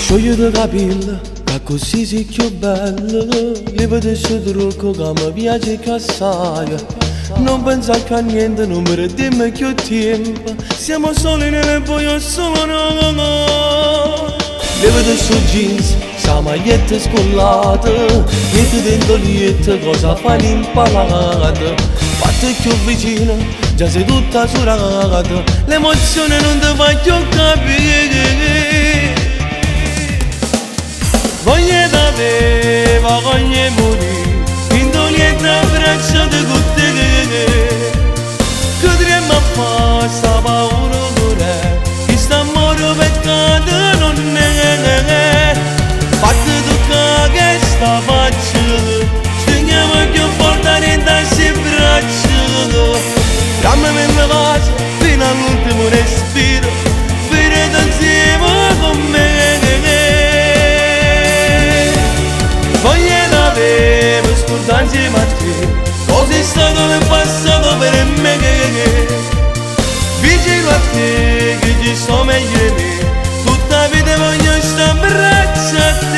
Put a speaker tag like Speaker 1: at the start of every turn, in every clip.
Speaker 1: Scioglio di capelli, che così sei più bello. Levo del suo trucco che mi piace assai. Non pensa che a niente, non perdiamo più tempo. Siamo soli nelle buio solo no. Levo del suo jeans, sa maglietta scollata. Metti dentro lietto, cosa fai l'impalata. Fatti più vicino, già sei tutta surata. L'emozione non ti fa più capire. Voglio da te, voglio morire, indoliente abbracciate con te. Che dovremmo fare, sta paura pure, questo amore peccato non è. Fatti toccare che sta faccia, stringiamo più forte dentro queste braccia. Dammi la pace fino all'ultimo respiro, venite insieme con me. Voglio da te, per scordare insieme a te cosa è stato nel passato per me. Vicino a te, che ci sto meglio di me, tutta la vita voglio stare in braccio a te.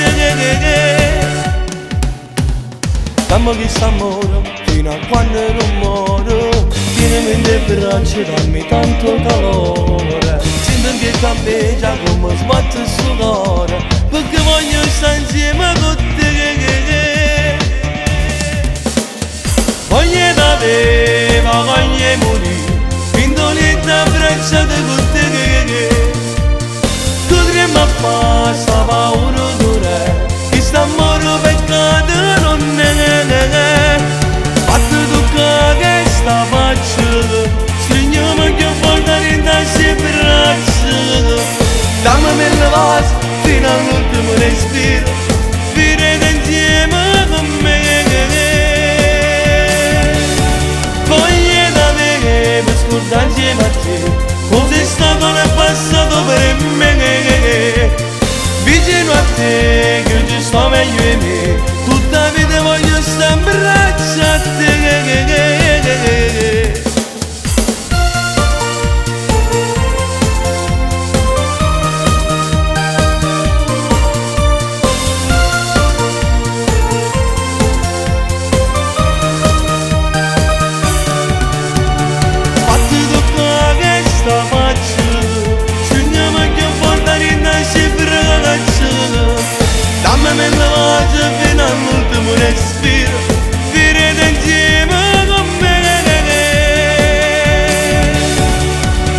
Speaker 1: Dammi questo amore, fino a quando non muoro, tienimi in te braccia, dammi tanto calore. Sento che campeggia come sbatte il suo cuore, perché voglio stare insieme con te. Voglio da te, ma voglio morire, indoliente abbracciate con te. Dovremmo fare, sta paura dura, questo amore peccato non è. Fatti toccare che sta faccia, stringiamo più forte dentro queste braccia. Dammi la pace fino all'ultimo respiro, venite insieme con me. Voglio da te, per scordare insieme a te cosa è stato nel passato per me. Vicino a te, che ci sto meglio di me, tutta la vita voglio stare in braccio a te. Dammi la pace fino all'ultimo respiro, venite insieme con me.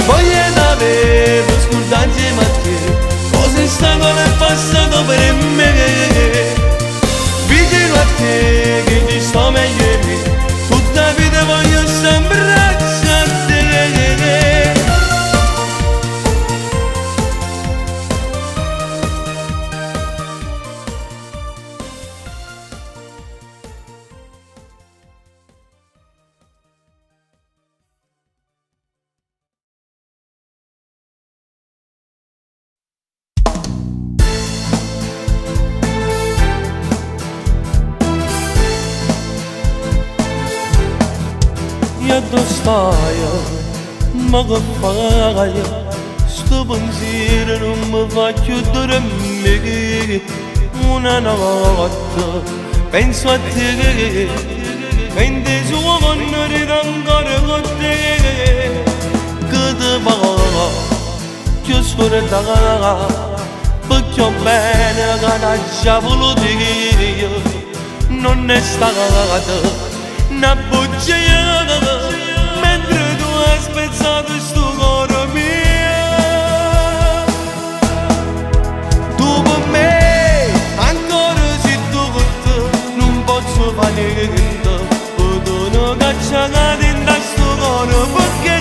Speaker 1: Voglio da te, per scordare insieme a te cosa è stato nel passato per me. Vicino a te, che ci sto meglio di me, tutta la vita voglio stare in braccio a te. E dove stai? Ma che fai? Sto pensiero non mi fa più dormire. Una notte penso a te, mentre suono rido ancora con te. Che ti va? Che scorda, perché bene che non già voluto io. Non è stata una bugia, mentre tu hai spezzato sto cuore mio. Tu per me, ancora se tu con te, non posso fare niente. Potevo cacciare dentro sto cuore, perché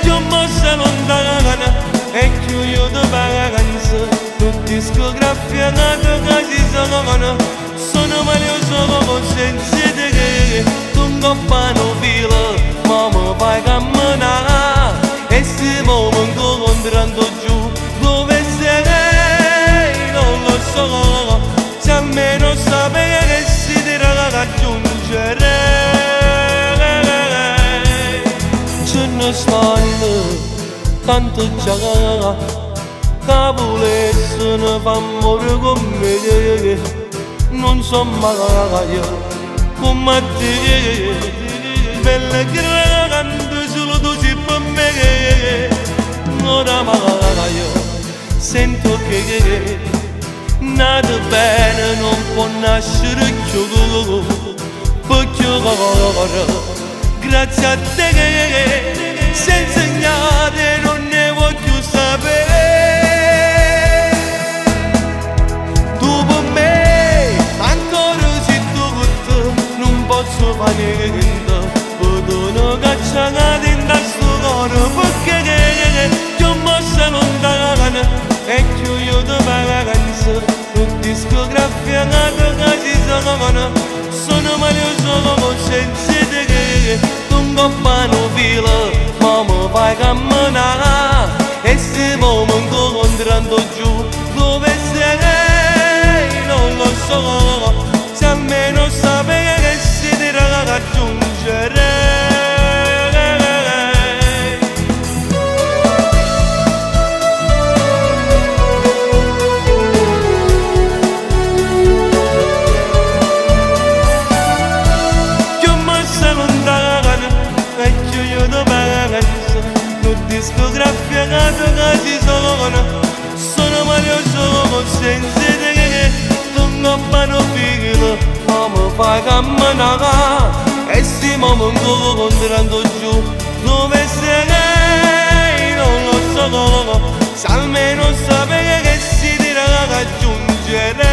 Speaker 1: ti ho mosso lontana e io ti vacanza. Tutti discografia che si sono malioso come senza te. Tu non fanno fila, ma mi fai camminare. E se mi incontrando giù, dove sei? Non lo so, se almeno sapere si ti raggiungere. Ce ne stanno tanto già Kabule sono amore con me, non so mai come te, bella grande solo tu sei per me, ora mai sento che nada bene non può nascere più, perché ora grazie a te senza niente non ne voglio sapere. Posso fare niente, potevo cacciare dentro sto cuore perché io mossa lontana e più io ti vacanza, non discografia che ci sono malioso come senza te, non coppano filo, ma mi fai camminare e se mi incontrando giù dove sei, non lo so, se almeno sapere raggiungere. Io mossa lontana e io da vacanza, non discografia che ci sono malioso senza te, non coppano filo, ma mi fai camminare e si mi incontrando giù dove sei, non lo so, se almeno sapere che si dirà raggiungere.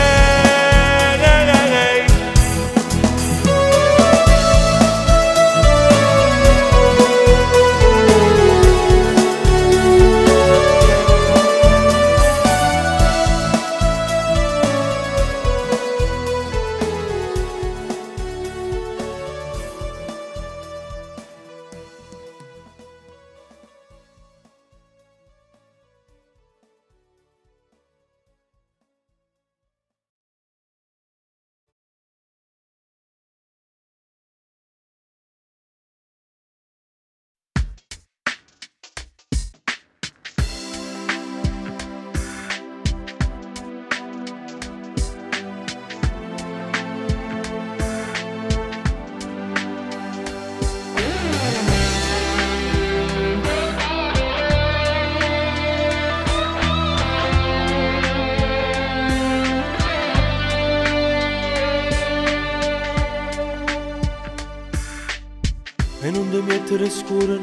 Speaker 1: E non ti mettere scuro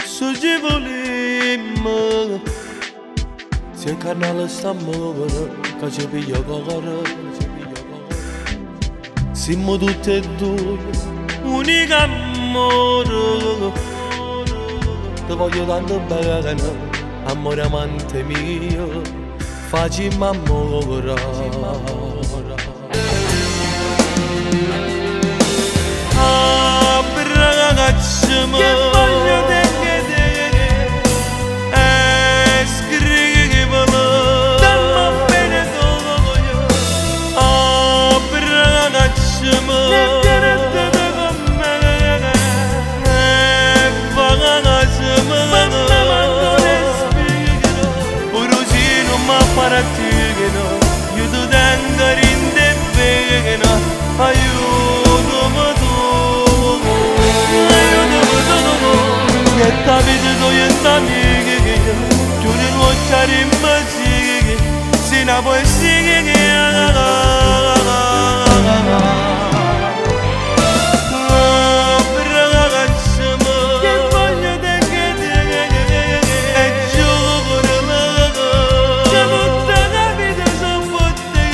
Speaker 1: se ci volimmo, se il canale sta a muovere che ci piglia cagare, siamo tutti e due unico amore, ti voglio tanto bene, amore amante mio, facciamo amore. Che voglio te e scrivilo, dammi bene voglio, per ragazziamo e vieni con me e vacanziamo, mamma manco respiro, pure se non mi paratigano, io ti tengo in te vegano, aiutami tu. E ta vita tu amici, tu ne vuoi stare in mezzo, se ne puoi che voglio te e gioco per la che tutta la vita sono fotte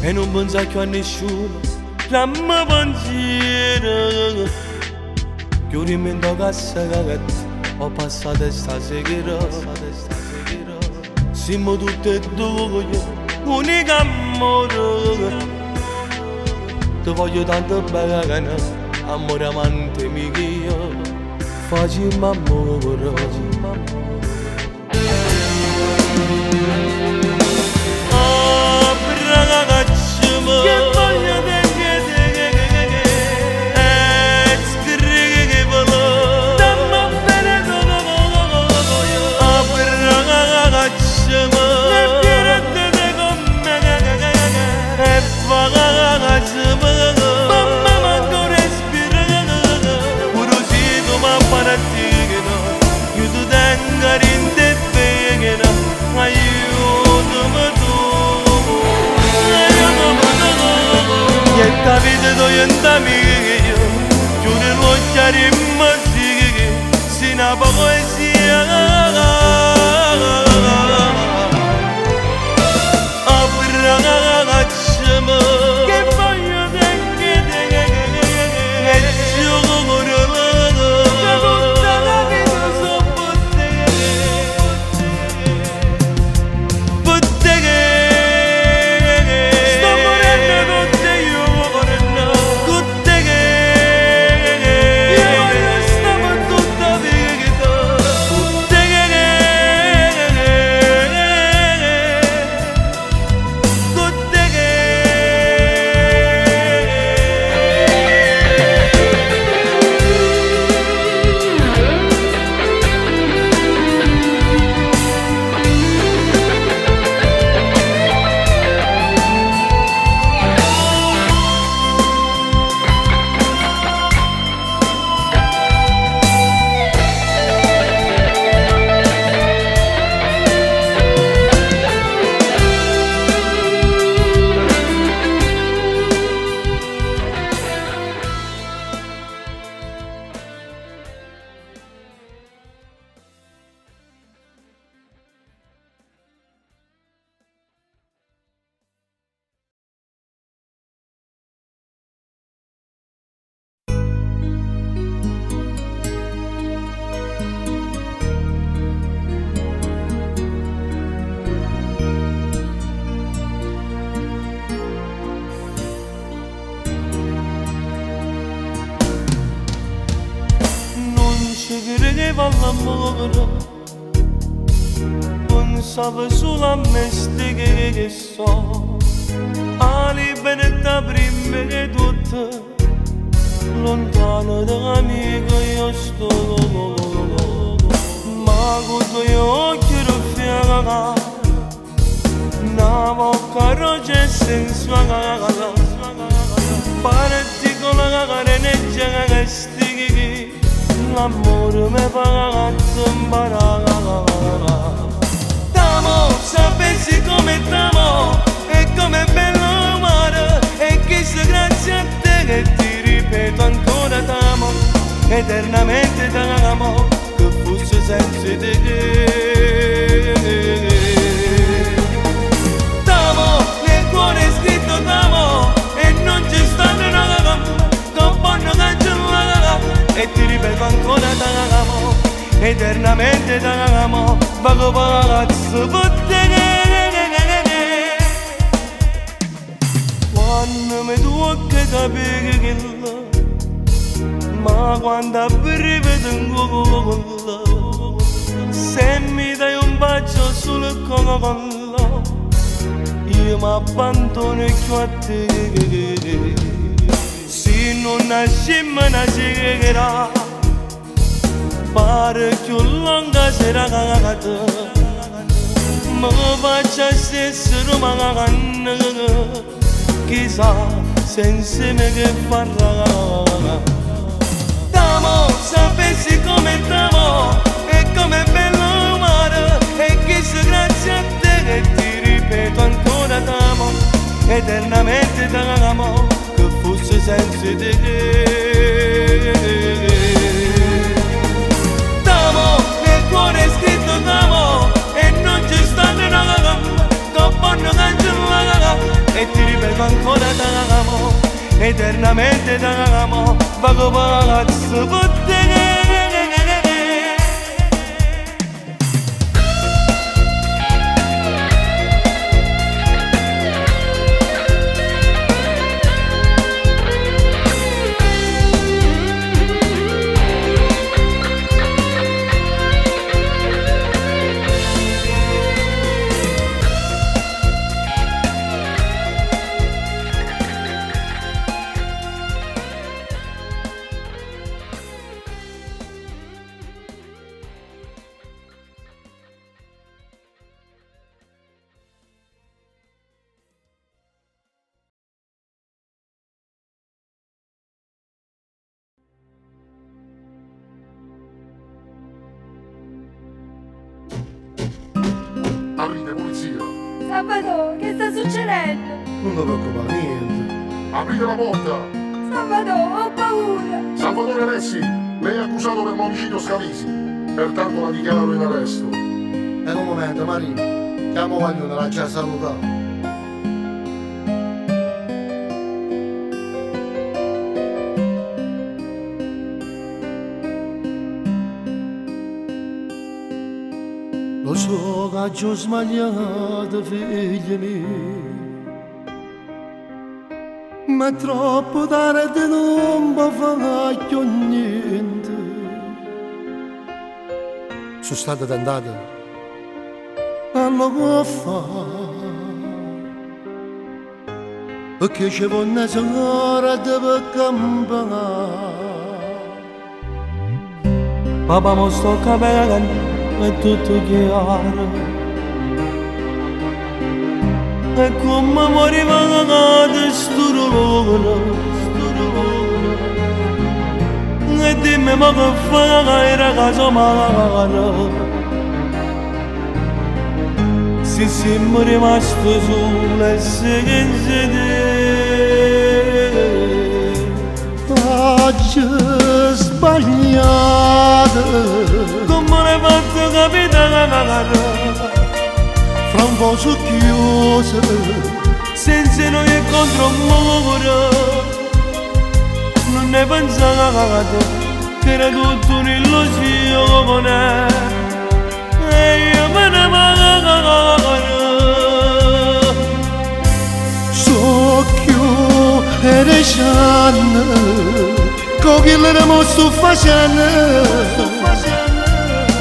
Speaker 1: e non pensa più a nessuno. Ramma pensiero che un rimendo che ho passato stasera, siamo tutti e due unico amore, ti voglio tanto bene, amore amante mio, facciamo amore. Che voglio te e scrivilo, dammi bene esta vita togliendami io chiude l'occhio di mazzighi si una poesia abbracciami che voglio te e gioco che tutta la vita sono all'amore non sape solamente che so ali benetta prima che tutto lontano da me che io sto ma con i tuoi occhi ruffiata una bocca rossa e sensuale particolare neggia che stighi l'amore mi fa imparare t'amo, sapessi come t'amo e come è bello amare e chissà grazie a te che ti ripeto ancora t'amo eternamente t'amo che fosse senza te t'amo, nel cuore è scritto t'amo e non ci stanno una gamba con buono cancellare e ti ripeto ancora t'amo eternamente t'amo vago pazzo per te quando mi tocca capire che ma quando rivedo in cuore se mi dai un bacio sul collo io mi abbandono più a te se non nasci me nascerà pare più lunga serata mi faccia stesso romano chissà senza me che farà t'amo, sapessi come t'amo e come è bello amare e chissà grazie a te che ti ripeto ancora t'amo eternamente t'amo che fosse senza te t'amo, nel cuore è scritto t'amo e non ci stanno una gamba con buono cancellare e ti ripeto ancora t'amo eternamente t'amo vago pazzo per te
Speaker 2: Arriva polizia.
Speaker 3: Sabato, che sta succedendo?
Speaker 2: Non ti preoccupare, niente. Aprite la porta!
Speaker 3: Salvatore, ho paura!
Speaker 2: Salvatore Alessi, lei è accusato per l'omicidio Scalisi, pertanto la dichiaro in arresto.
Speaker 4: E un momento, Marino, chiamo Guaglione, l'ha già salutato. Lo so che ho sbagliato, figli miei, ma è troppo tardi, non mi fa più niente. Sono stato tentato, non lo può fare, perché c'è una signora deve cambiare.
Speaker 1: Papà mo sto capendo, è tutto chiaro. E come moriva da sto lavoro. E dimmi ma che fai ragazzo mano. Se siamo rimasti soli e senza te.
Speaker 4: Oggi sbagliato,
Speaker 1: Come l'hai fatto capitare?
Speaker 4: fra un po' su chiuso,
Speaker 1: Senza noi e contro un muro. Non ne pensato che era tutto un'illusione. E io me ne vado.
Speaker 4: so chiù e resciano, con chi l'eramo sto facendo.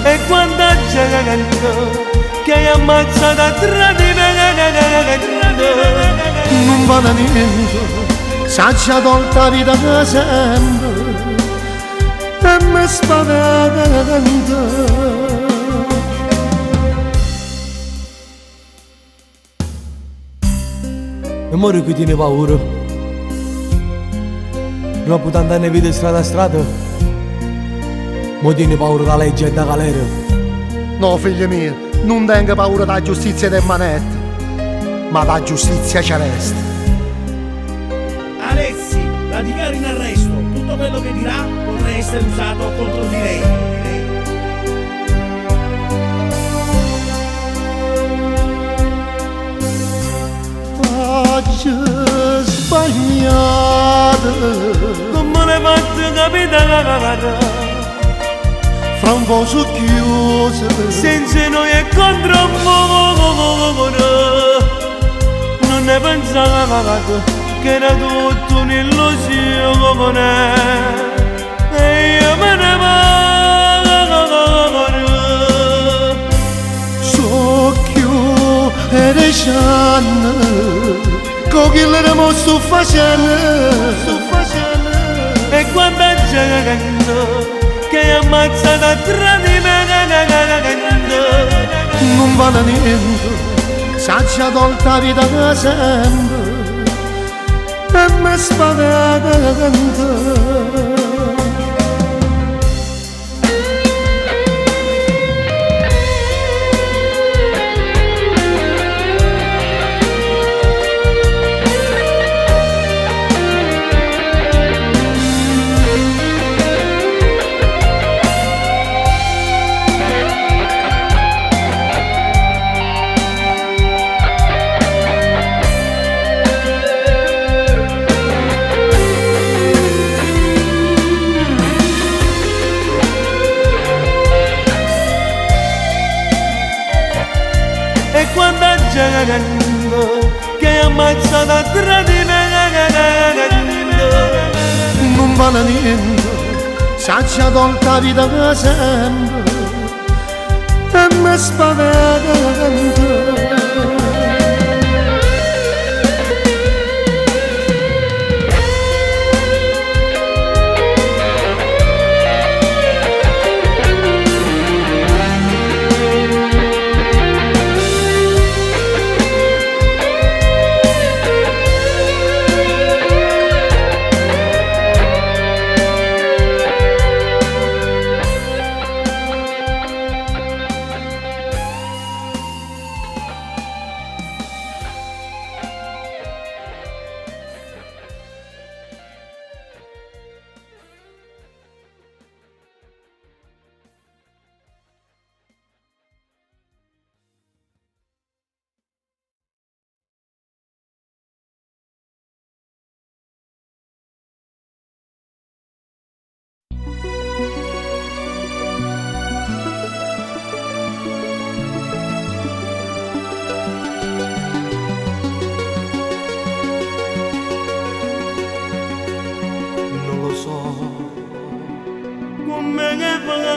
Speaker 1: E quando gente che hai ammazzato a tradimento.
Speaker 4: Non vale niente, s'ha tolta la vita da sempre e mi spaventa.
Speaker 1: E muore qui tiene paura. Dopo tanti anni di strada a strada, mo tiene paura della legge e da galera.
Speaker 4: No, figli miei, non tengo paura della giustizia del manetto, ma la giustizia celeste.
Speaker 5: Alessi, la dichiaro in arresto. Tutto quello che dirà potrà essere usato contro di lei.
Speaker 4: Oggi sbagliato,
Speaker 1: Come l'hai fatto capitare?
Speaker 4: fra un po' su chiuso,
Speaker 1: Senza noi e contro un muro. Non ne pensavo che era tutto un'illusione. E io me ne vado.
Speaker 4: so chiù e resciano, con chi l'eramo sto facendo.
Speaker 1: E quanta gente che hai ammazzato a tradimento.
Speaker 4: Non vale niente, s'ha tolta la vita da sempre e mi spaventa.
Speaker 1: E quanta gente che hai ammazzato a tradimento.
Speaker 4: Non vale niente, s'ha tolta la vita da sempre e mi spaventa.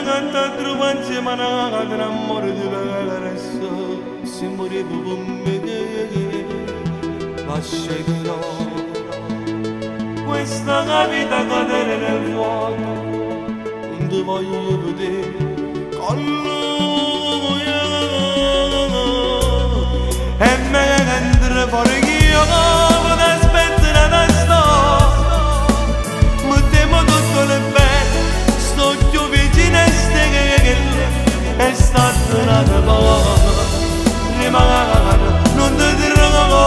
Speaker 1: canta truvanze manata d'amore di verso se morivo con me lascerò questa vita cadere nel vuoto non ti voglio vedere con lui e me che andrò fuori io mi aspetto da sto mi temo tutto le bene sto più vicino a ste che è stata una volta rimane non ti trovo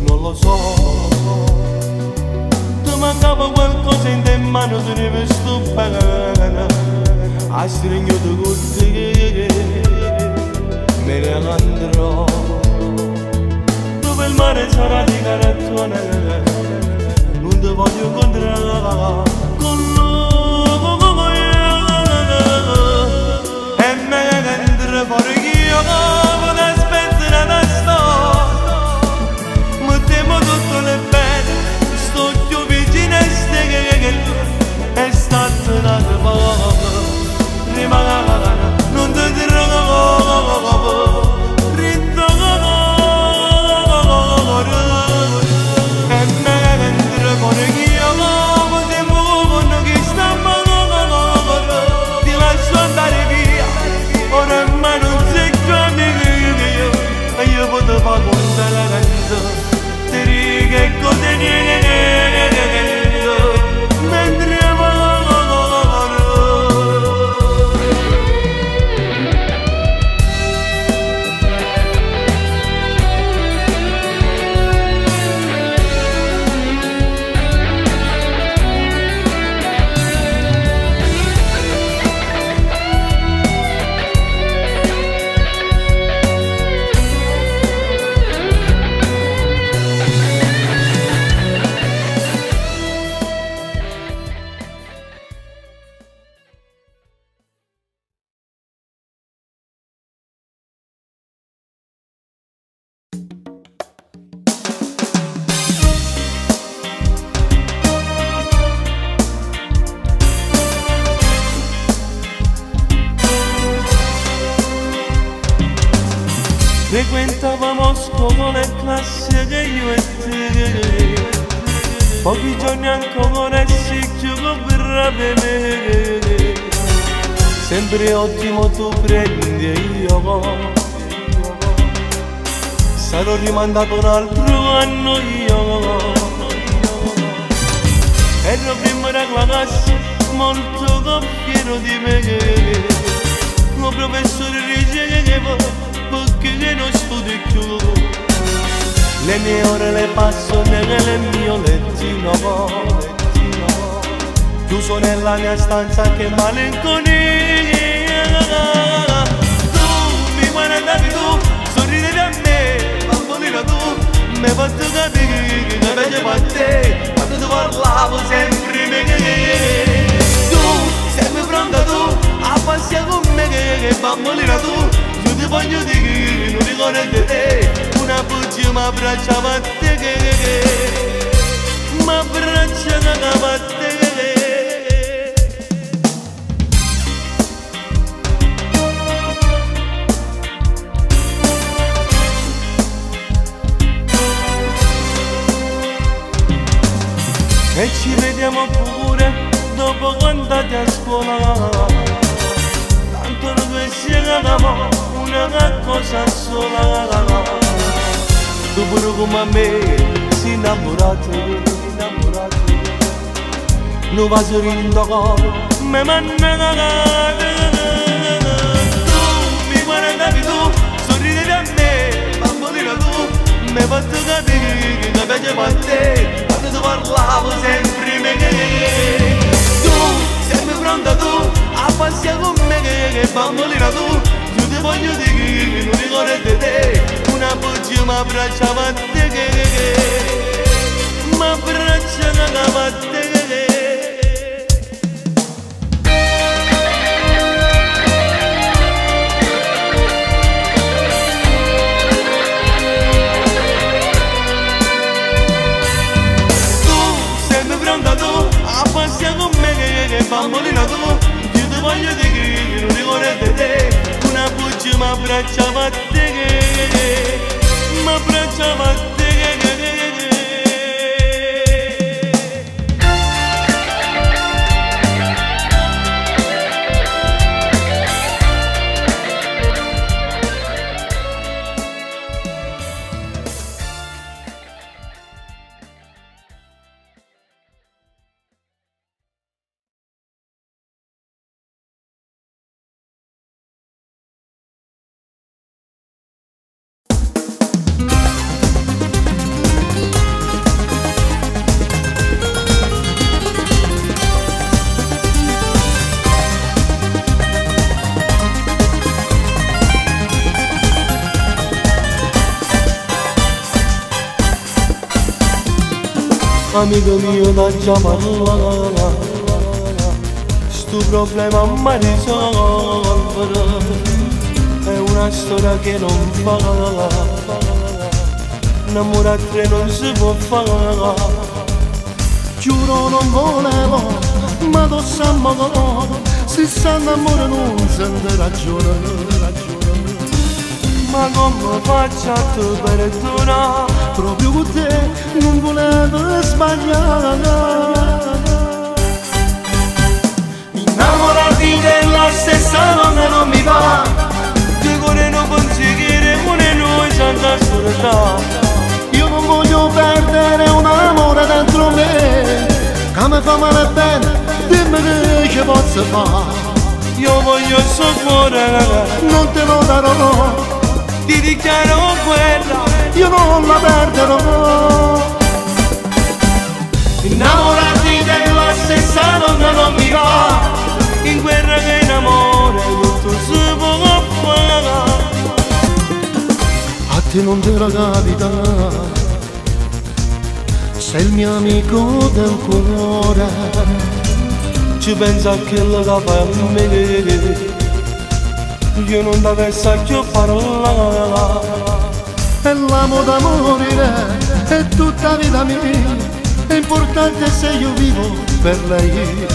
Speaker 1: non lo so, ti mancava qualcosa in te mano se ne vesto bene a stringere con te me ne andrò dove il mare sarà di cartone non ti voglio incontrare con lui e me che andrò fuori io mi aspetto da sto mi temo tutto le bene sto più vicino a ste che è stata una volta rimane non ti trovo frequentavamo scuole e classe che io e te pochi giorni ancora e si gioco brevemente sempre ottimo tu prendi e io sarò rimandato un altro anno io ero prima della classe molto fiero di me il professore riceveva perché non studio più le mie ore le passo nel mio lettino chiuso nella mia stanza che malinconia tu mi guardavi tu sorridevi a me bambolina tu mi hai fatto capire che mi piaceva a te quando ti parlavo sempre me tu sei pronta tu a passare con me che bambolina tu ti voglio dire, non ricordo di te una bugia mi abbracciava a te mi abbracciava a te e ci vediamo pure dopo quando andate a scuola tanto noi due siamo una cosa sola tu pure come me si innamorato non va sorrindo con me manna tu mi guardavi tu sorridevi a me bambolina tu mi hai fatto capire che mi piaceva a te quando ti parlavo sempre me tu sei pronta tu a passare con me che bambolina tu, io ti voglio dire che non ricordo te, una bugia mi abbracciava a te, mi abbracciava a te. Passia con me che bambolina tu, io ti voglio dire che non ricordo te, una bugia mi abbracciava a te, mi abbracciava a te. Amico mio da già parlare, sto problema mi risolvere, è una storia che non fa, innamorare non si può fare.
Speaker 4: Giuro non volevo, ma tu sai amore, se sta d'amore non sente ragione.
Speaker 1: Ma come faccio a te perdonare?
Speaker 4: Proprio con te non volevo sbagliare.
Speaker 1: Innamorati della stessa donna non mi va, che cuore non conseguire pure noi senza soledad.
Speaker 4: Io non voglio perdere un amore dentro me, che mi fa male bene, dimmi che posso fare.
Speaker 1: Io voglio il suo cuore,
Speaker 4: non te lo darò,
Speaker 1: ti dichiaro guerra,
Speaker 4: io non la perderò.
Speaker 1: Innamorati della stessa donna non mi va, in guerra che in amore tutto si può fare.
Speaker 4: A te non te la capita, sei il mio amico del cuore.
Speaker 1: Ci pensa che lo fa a me, io non dovessi più parlare.
Speaker 4: E l'amo da morire, è tutta vita mia, è importante se io vivo per lei,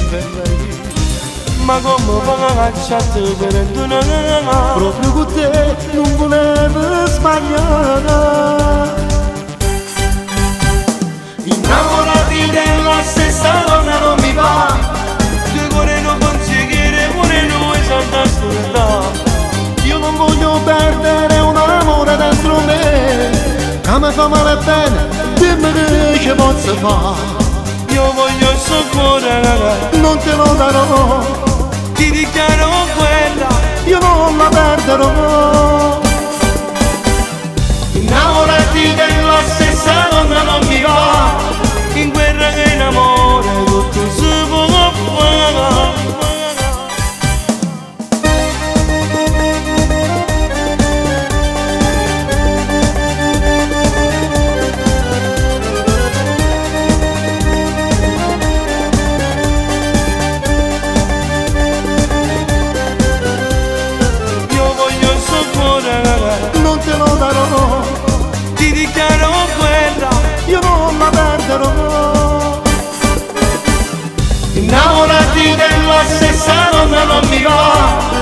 Speaker 1: Ma come faccio per perdonare?
Speaker 4: proprio con te non volevo sbagliare.
Speaker 1: Innamorati della stessa donna non mi va, che cuore non conseguire pure noi senza soledad.
Speaker 4: Io non voglio perdere un amore dentro me, che mi fa male bene, dimmi che posso fare.
Speaker 1: Io voglio il suo cuore,
Speaker 4: Non te lo darò,
Speaker 1: ti dichiaro guerra,
Speaker 4: io non la perderò.
Speaker 1: innamorati della stessa donna non mi va, in guerra che in amore tutto si può fare.
Speaker 4: Non te lo darò,
Speaker 1: Ti dichiaro guerra,
Speaker 4: io non la perderò.
Speaker 1: innamorati della stessa donna non mi va,